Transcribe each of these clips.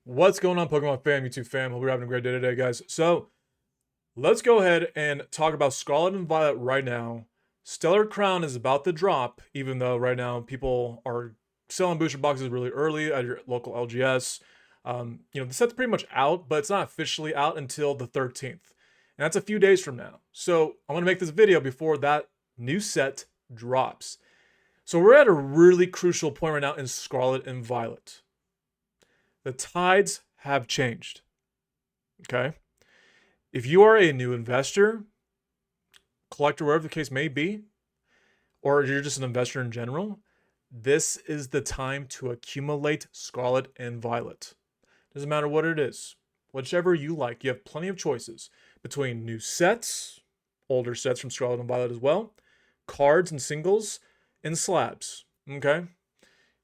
What's going on, Pokemon fam, YouTube fam? Hope you're having a great day today, guys. So, let's go ahead and talk about Scarlet and Violet right now. Stellar Crown is about to drop, even though right now people are selling booster boxes really early at your local LGS. The set's pretty much out, but it's not officially out until the 13th. And that's a few days from now. So, I'm going to make this video before that new set drops. So, we're at a really crucial point right now in Scarlet and Violet. The tides have changed. Okay. If you are a new investor, collector, wherever the case may be, or you're just an investor in general, this is the time to accumulate Scarlet and Violet. Doesn't matter what it is, whichever you like. You have plenty of choices between new sets, older sets from Scarlet and Violet as well, cards and singles, and slabs. Okay.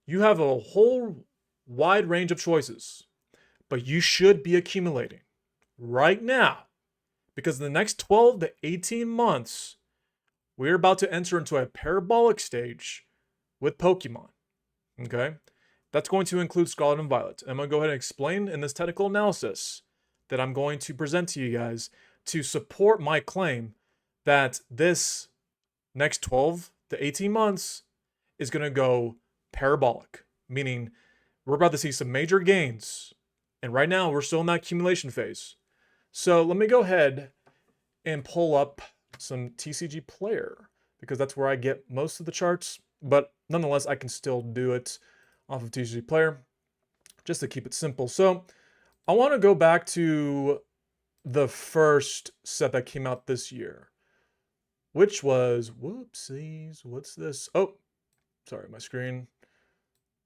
You have a whole wide range of choices, but you should be accumulating right now because in the next 12 to 18 months, we're about to enter into a parabolic stage with Pokemon. Okay? That's going to include Scarlet and Violet. I'm going to go ahead and explain in this technical analysis that I'm going to present to you guys to support my claim that this next 12 to 18 months is going to go parabolic, meaning we're about to see some major gains. And right now, we're still in that accumulation phase. So let me go ahead and pull up some TCG Player, because that's where I get most of the charts. But nonetheless, I can still do it off of TCG Player, just to keep it simple. So I want to go back to the first set that came out this year, which was, whoopsies, what's this? Oh, sorry, my screen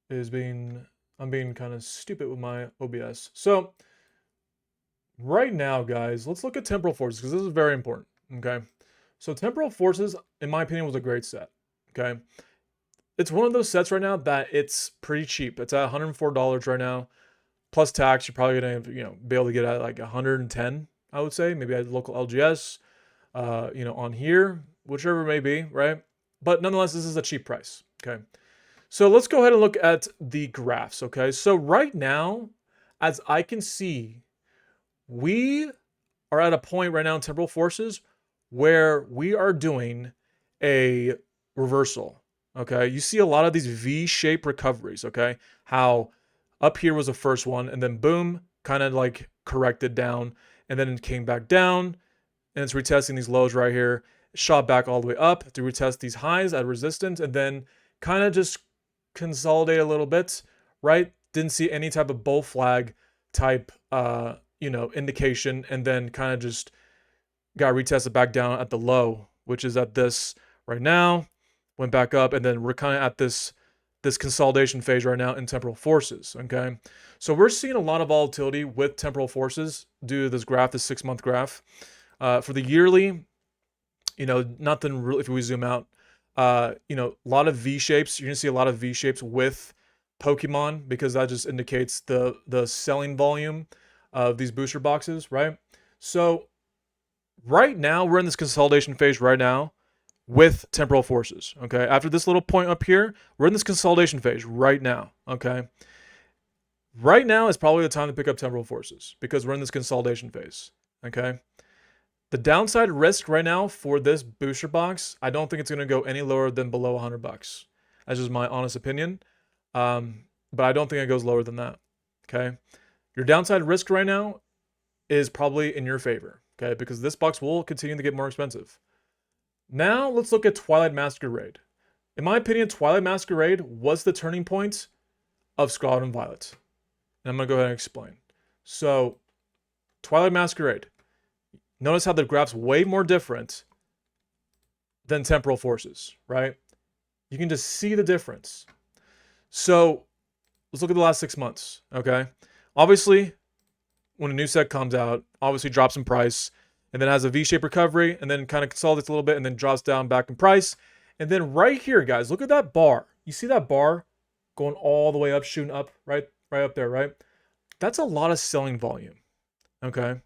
is I'm being kind of stupid with my OBS. So right now, guys, let's look at Temporal Forces because this is very important. Okay. So Temporal Forces, in my opinion, was a great set. Okay. It's one of those sets right now that it's pretty cheap. It's at $104 right now. Plus tax, you're probably gonna, be able to get at like 110, I would say. Maybe at local LGS, on here, whichever it may be, right? But nonetheless, this is a cheap price. Okay. So let's go ahead and look at the graphs, okay? So right now, as I can see, we are at a point right now in Temporal Forces where we are doing a reversal, okay? You see a lot of these V-shaped recoveries, okay? How up here was the first one, and then boom, kind of like corrected down, and then it came back down, and it's retesting these lows right here, shot back all the way up to retest these highs at resistance, and then kind of just consolidate a little bit, right? Didn't see any type of bull flag type, indication, and then kind of just got retested back down at the low, which is at this right now, went back up, and then we're kind of at this consolidation phase right now in Temporal Forces, okay? So we're seeing a lot of volatility with Temporal Forces due to this graph, this 6-month graph. For the yearly, nothing really, if we zoom out, a lot of V shapes. You're gonna see a lot of V shapes with Pokemon because that just indicates the selling volume of these booster boxes, right? So right now we're in this consolidation phase right now with Temporal Forces. Okay, after this little point up here, we're in this consolidation phase right now. Okay, right now is probably the time to pick up Temporal Forces because we're in this consolidation phase. Okay. The downside risk right now for this booster box, I don't think it's going to go any lower than below $100. That's just my honest opinion. But I don't think it goes lower than that. Okay. Your downside risk right now is probably in your favor. Okay. Because this box will continue to get more expensive. Now let's look at Twilight Masquerade. In my opinion, Twilight Masquerade was the turning point of Scarlet and Violet. And I'm going to go ahead and explain. So, Twilight Masquerade. Notice how the graph's way more different than Temporal Forces, right? You can just see the difference. So let's look at the last 6 months, okay? Obviously, when a new set comes out, obviously drops in price, and then has a V-shaped recovery, and then kind of consolidates a little bit, and then drops down back in price. And then right here, guys, look at that bar. You see that bar going all the way up, shooting up, right up there, right? That's a lot of selling volume, okay?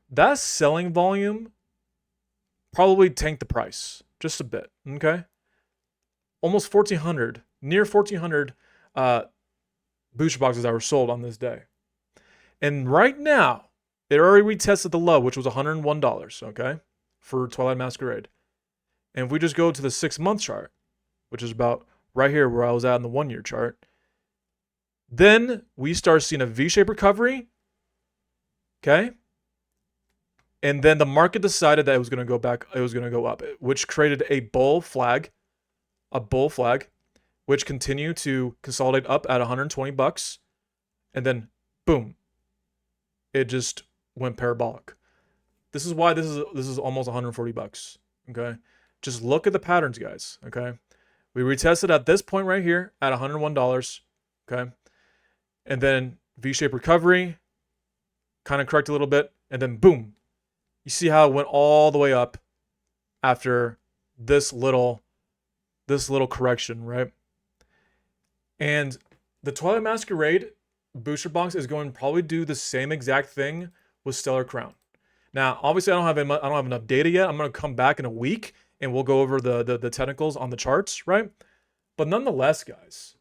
That selling volume probably tanked the price just a bit, okay? Almost 1,400, near 1,400 booster boxes that were sold on this day. And right now, it already retested the low, which was $101, okay, for Twilight Masquerade. And if we just go to the 6-month chart, which is about right here where I was at in the 1-year chart, then we start seeing a V-shaped recovery, okay? And then the market decided that it was going to go back, it was going to go up, which created a bull flag, which continued to consolidate up at $120. And then, boom, it just went parabolic. This is why this is almost $140. Okay, just look at the patterns, guys. Okay, we retested at this point right here at $101. Okay, and then V-shaped recovery, kind of correct a little bit, and then boom, you see how it went all the way up after this little correction, right? And the Twilight Masquerade booster box is going to probably do the same exact thing with Stellar Crown. Now, obviously, I don't have enough data yet. I'm going to come back in a week and we'll go over the technicals on the charts, right? But nonetheless, guys,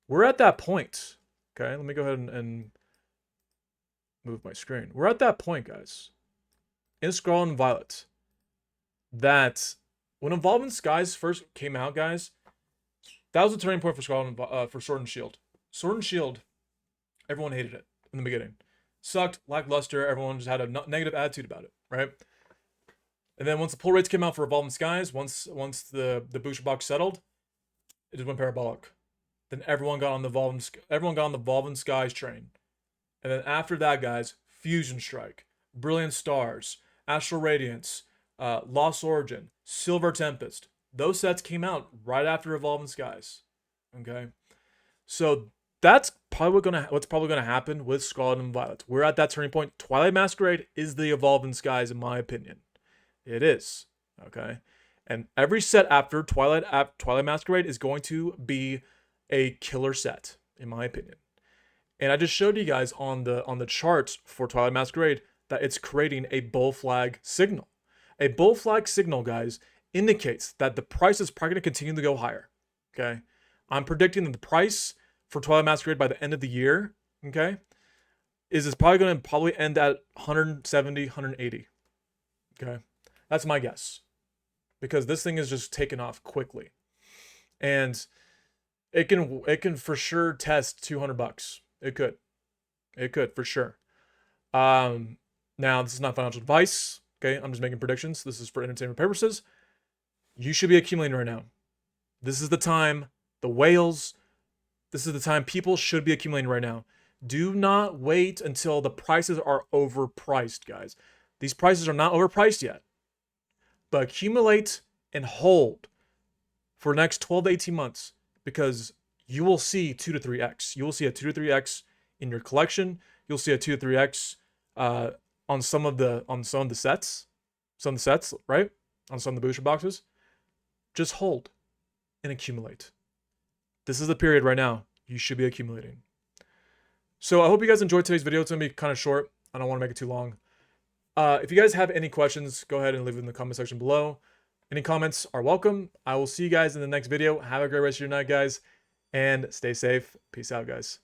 we're at that point. Okay, let me go ahead and move my screen. We're at that point, guys, in Scarlet and Violet, that when Evolving Skies first came out, guys, that was a turning point for Scarlet and, for Sword and Shield. Sword and Shield, everyone hated it in the beginning. Sucked, lackluster, everyone just had a negative attitude about it, right? And then once the pull rates came out for Evolving Skies, once the booster box settled, it just went parabolic. Then everyone got on the Evolving Skies train. And then after that, guys, Fusion Strike, Brilliant Stars, Astral Radiance, Lost Origin, Silver Tempest. Those sets came out right after Evolving Skies. Okay? So that's probably what's probably gonna happen with Scarlet and Violet. We're at that turning point. Twilight Masquerade is the Evolving Skies, in my opinion. It is. Okay? And every set after Twilight Masquerade is going to be a killer set, in my opinion. And I just showed you guys on the charts for Twilight Masquerade that it's creating a bull flag signal. A bull flag signal, guys, indicates that the price is probably going to continue to go higher. Okay? I'm predicting that the price for Twilight Masquerade by the end of the year, okay, is probably going to end at 170, 180. Okay? That's my guess. Because this thing is just taking off quickly. And it can for sure test $200. It could for sure. Now this is not financial advice. Okay, I'm just making predictions. This is for entertainment purposes. You should be accumulating right now. This is the time. The whales. This is the time people should be accumulating right now. Do not wait until the prices are overpriced, guys. These prices are not overpriced yet. But accumulate and hold for the next 12 to 18 months, because you will see 2 to 3x. You will see a 2 to 3x in your collection. You'll see a 2 to 3x on some of the sets, right? On some of the booster boxes. Just hold and accumulate. This is the period right now you should be accumulating. So I hope you guys enjoyed today's video. It's gonna be kind of short. I don't want to make it too long. If you guys have any questions, go ahead and leave it in the comment section below. Any comments are welcome. I will see you guys in the next video. Have a great rest of your night, guys, and stay safe. Peace out, guys.